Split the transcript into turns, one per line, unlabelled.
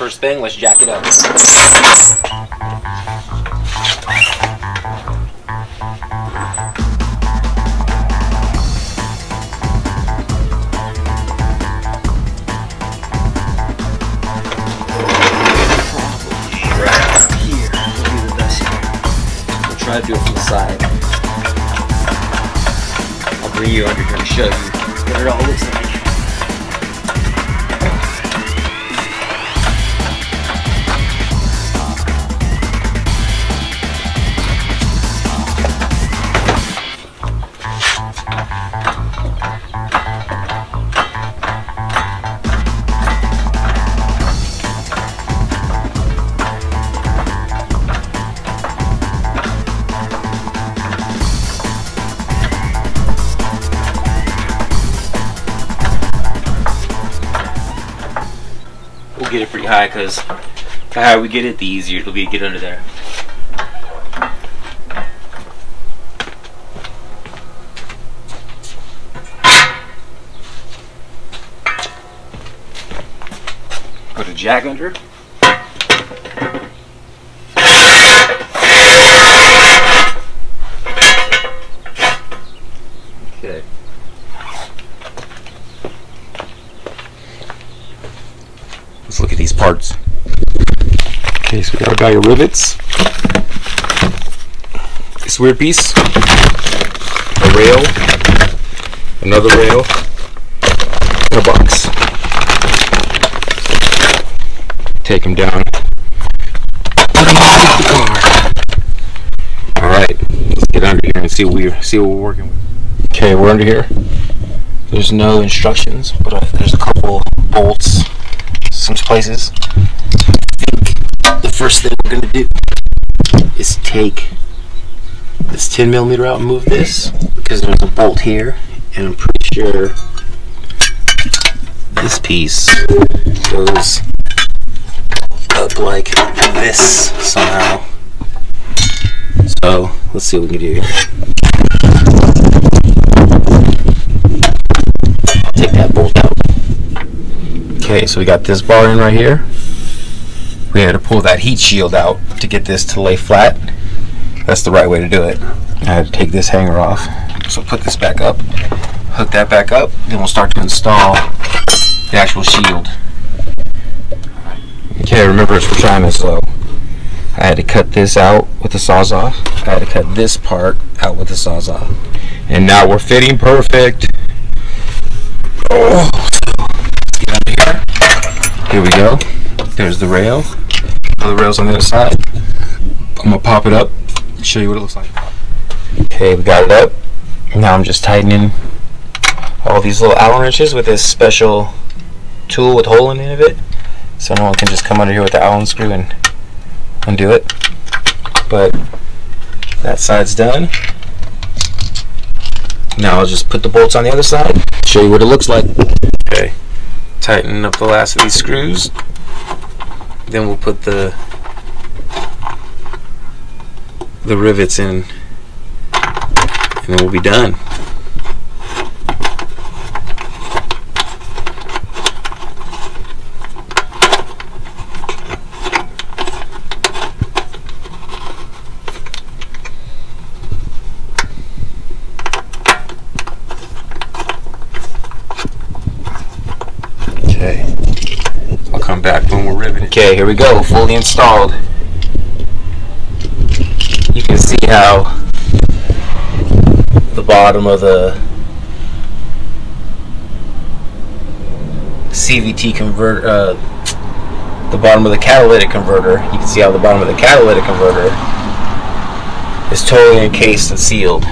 First thing, let's jack it up.
Try to do it from the side. I'll bring you under here and show you what it all looks like.
Get it pretty high, because the higher we get it, the easier it'll be to get under there. Put a jack under. Okay. Let's look at these parts. Okay, so we got a bag of rivets, this weird piece, a rail, another rail, and a box. Take them down, put them underneath the car. Alright, let's get under here and see what we're working with. Okay, we're under here. There's no instructions, but there's a couple bolts. Some places. I think the first thing we're going to do is take this 10mm out and move this, because there's a bolt here, and I'm pretty sure this piece goes up like this somehow. So let's see what we can do here. I'll take that bolt out. Okay, so we got this bar in right here. We had to pull that heat shield out to get this to lay flat. That's the right way to do it. I had to take this hanger off. So put this back up, hook that back up, then we'll start to install the actual shield. Okay, remember we're trying this slow. I had to cut this out with the Sawzall. I had to cut this part out with the Sawzall. And now we're fitting perfect. Oh. Here we go. There's the rail. Other rails on the other side. I'm gonna pop it up and show you what it looks like. Okay, we got it up. Now I'm just tightening all these little Allen wrenches with this special tool with a hole in the end of it, so no one can just come under here with the Allen screw and undo it. But that side's done. Now I'll just put the bolts on the other side, show you what it looks like. Okay. Tighten up the last of these screws, then we'll put the rivets in, and then we'll be done. Okay, I'll come back when we're riveting. Okay, here we go, fully installed. You can see how the bottom of the CVT converter, the bottom of the catalytic converter, you can see how the bottom of the catalytic converter is totally encased and sealed.